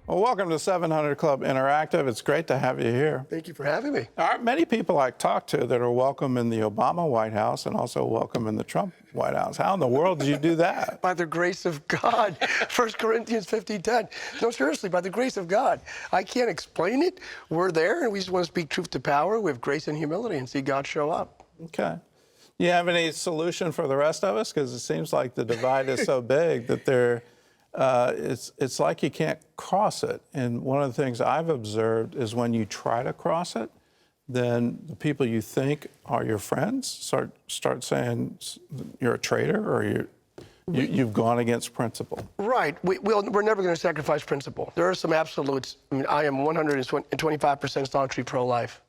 Well, welcome to 700 Club Interactive. It's great to have you here. Thank you for having me. There aren't many people I talk to that are welcome in the Obama White House and also welcome in the Trump White House. How in the world did you do that? By the grace of God. 1 Corinthians 15:10. No, seriously, by the grace of God. I can't explain it. We're there, and we just want to speak truth to power with grace and humility and see God show up. Okay. Do you have any solution for the rest of us? Because it seems like the divide is so big that it's like you can't cross it. And one of the things I've observed is when you try to cross it, then the people you think are your friends start saying you're a traitor or you've gone against principle. Right. We're never going to sacrifice principle. There are some absolutes. I mean, I am 125% staunchly pro-life.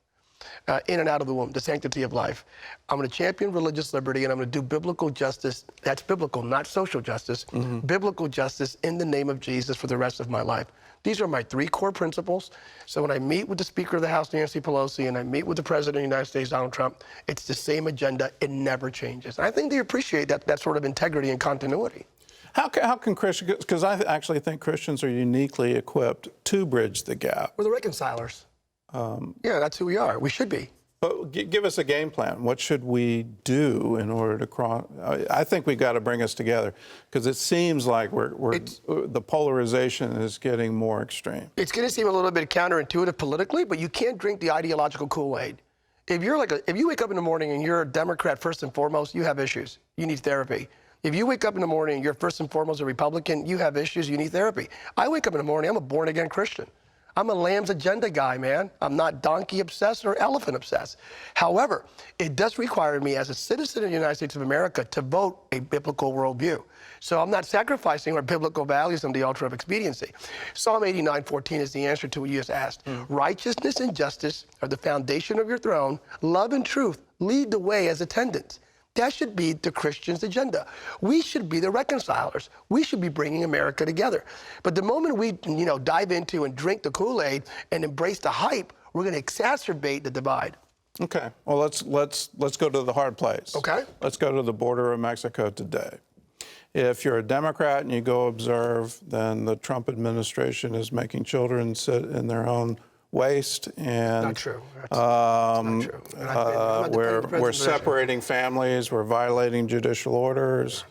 In and out of the womb, the sanctity of life. I'm going to champion religious liberty, and I'm going to do biblical justice. That's biblical, not social justice. Biblical justice in the name of Jesus for the rest of my life. These are my three core principles. So when I meet with the Speaker of the House, Nancy Pelosi, and I meet with the President of the United States, Donald Trump, it's the same agenda. It never changes. And I think they appreciate that sort of integrity and continuity. How can Christians, because I actually think Christians are uniquely equipped to bridge the gap. We're the reconcilers. Yeah, that's who we are. We should be. But give us a game plan. What should we do in order to cross? I think we've got to bring us together because it seems like the polarization is getting more extreme. It's going to seem a little bit counterintuitive politically, but you can't drink the ideological Kool-Aid. If you wake up in the morning and you're a Democrat first and foremost, you have issues. You need therapy. If you wake up in the morning and you're first and foremost a Republican, you have issues. You need therapy. I wake up in the morning. I'm a born-again Christian. I'm a lamb's agenda guy, man. I'm not donkey obsessed or elephant obsessed. However, it does require me as a citizen of the United States of America to vote a biblical worldview. So I'm not sacrificing our biblical values on the altar of expediency. Psalm 89:14 is the answer to what you just asked. Righteousness and justice are the foundation of your throne. Love and truth lead the way as attendants. That should be the Christian's agenda. We should be the reconcilers. We should be bringing America together. But the moment we, dive into and drink the Kool-Aid and embrace the hype, we're going to exacerbate the divide. Okay. Well, let's go to the hard place. Okay. Let's go to the border of Mexico today. If you're a Democrat and you go observe, then the Trump administration is making children sit in their own waste, and not true. That's not true. We're separating families, we're violating judicial orders,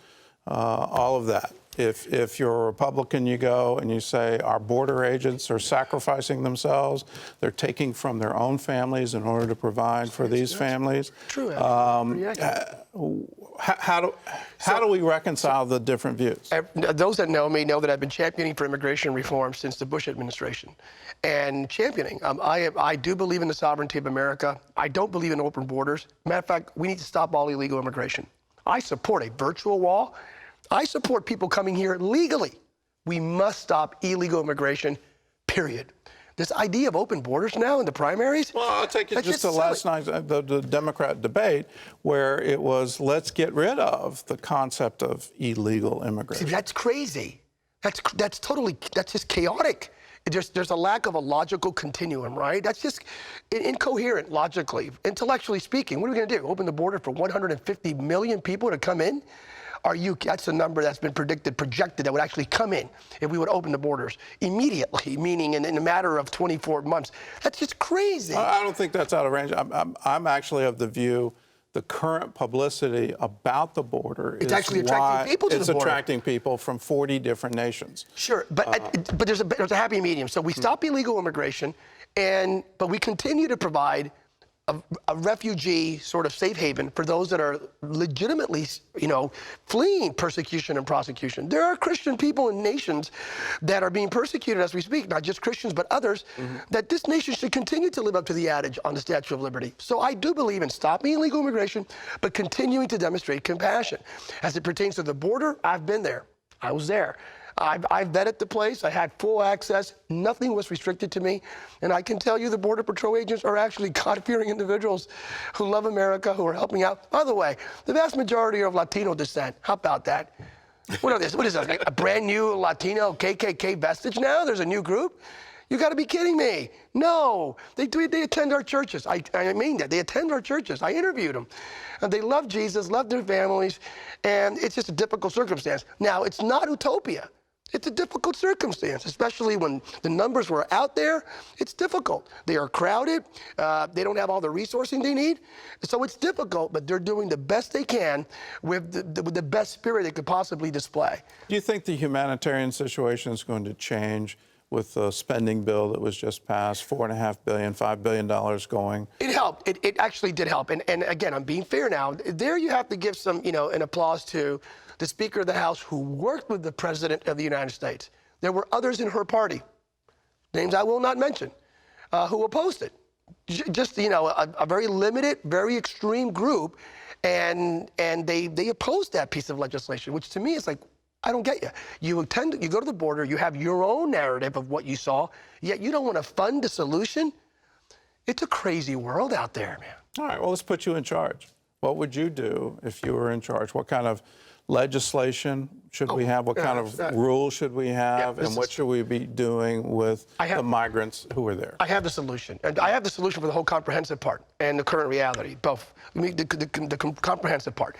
all of that. If you're a Republican, you go and you say our border agents are sacrificing themselves, they're taking from their own families in order to provide for these families. True. How do we reconcile the different views? Those that know me know that I've been championing for immigration reform since the Bush administration. And championing, I do believe in the sovereignty of America. I don't believe in open borders. Matter of fact, we need to stop all illegal immigration. I support a virtual wall. I support people coming here legally. We must stop illegal immigration, period. This idea of open borders now in the primaries? Well, I'll take you just to last night's the Democrat debate where it was, let's get rid of the concept of illegal immigration. See, that's crazy. That's just chaotic. There's a lack of a logical continuum, right? That's just incoherent logically. Intellectually speaking, what are we going to do? Open the border for 150 million people to come in? That's the number that's been projected that would actually come in if we would open the borders immediately, meaning in a matter of 24 months. That's just crazy. I don't think that's out of range. I'm actually of the view the current publicity about the border is actually attracting people to the border. It's attracting people from 40 different nations. Sure, but there's a happy medium. So we stop illegal immigration, but we continue to provide a refugee sort of safe haven for those that are legitimately, fleeing persecution and prosecution. There are Christian people in nations that are being persecuted as we speak, not just Christians, but others, that this nation should continue to live up to the adage on the Statue of Liberty. So I do believe in stopping illegal immigration, but continuing to demonstrate compassion. As it pertains to the border, I've been there. I was there. I vetted the place. I had full access. Nothing was restricted to me. And I can tell you the Border Patrol agents are actually God-fearing individuals who love America, who are helping out. By the way, the vast majority are of Latino descent. How about that? What is this, a brand new Latino KKK vestige now? There's a new group? You got to be kidding me. No, they attend our churches. I mean that. They attend our churches. I interviewed them. And they love Jesus, love their families, and it's just a difficult circumstance. Now, it's not utopia. It's a difficult circumstance, especially when the numbers were out there. It's difficult. They are crowded. They don't have all the resourcing they need. So it's difficult, but they're doing the best they can with the best spirit they could possibly display. Do you think the humanitarian situation is going to change with the spending bill that was just passed, $4.5 billion, $5 billion going? It helped. It actually did help. And again, I'm being fair now. There you have to give some, an applause to the Speaker of the House who worked with the President of the United States. There were others in her party, names I will not mention, who opposed it. Just, a very limited, very extreme group. And they opposed that piece of legislation, which to me is like, I don't get you. You go to the border, you have your own narrative of what you saw, yet you don't want to fund the solution. It's a crazy world out there, man. All right, well, let's put you in charge. What would you do if you were in charge? What kind of legislation should we have? What kind of rules should we have? And what should we be doing with the migrants who are there? I have the solution. And I have the solution for the whole comprehensive part and the current reality, both. The comprehensive part.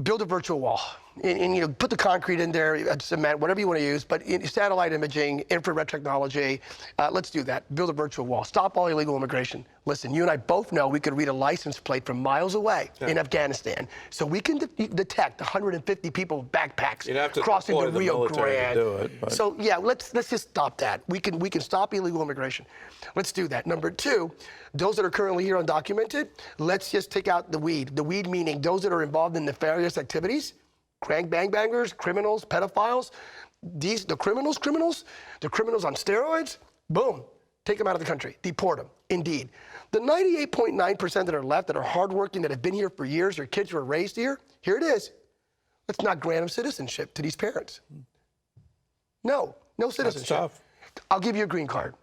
Build a virtual wall and put the concrete in there, cement, whatever you want to use, but satellite imaging, infrared technology, let's do that. Build a virtual wall. Stop all illegal immigration. Listen, you and I both know we could read a license plate from miles away in Afghanistan. So we can detect 150 people with backpacks crossing the Rio Grande. To do it, but... So yeah, let's just stop that. We can stop illegal immigration. Let's do that. Number two, those that are currently here undocumented, let's just take out the weed. The weed meaning those that are involved in nefarious activities, crank bangbangers, criminals, pedophiles, the criminals on steroids, boom, take them out of the country, deport them, indeed. The 98.9% that are left, that are hardworking, that have been here for years, their kids were raised here it is. Let's not grant them citizenship to these parents. No citizenship. That's tough. I'll give you a green card.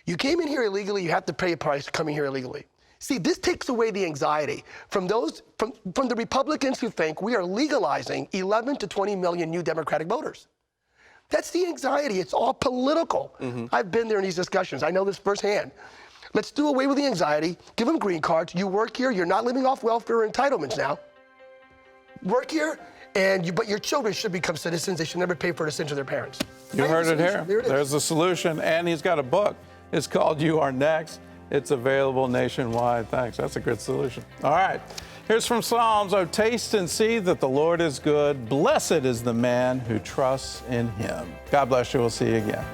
You came in here illegally, you have to pay a price coming here illegally. See, this takes away the anxiety from the Republicans who think we are legalizing 11 to 20 million new Democratic voters. That's the anxiety. It's all political. I've been there in these discussions. I know this firsthand. Let's do away with the anxiety. Give them green cards. You work here. You're not living off welfare or entitlements now. Work here, but your children should become citizens. They should never pay for the sins of their parents. You heard it here. There's the solution. And he's got a book. It's called You Are Next. It's available nationwide. Thanks. That's a good solution. All right. Here's from Psalms. Oh, taste and see that the Lord is good. Blessed is the man who trusts in him. God bless you. We'll see you again.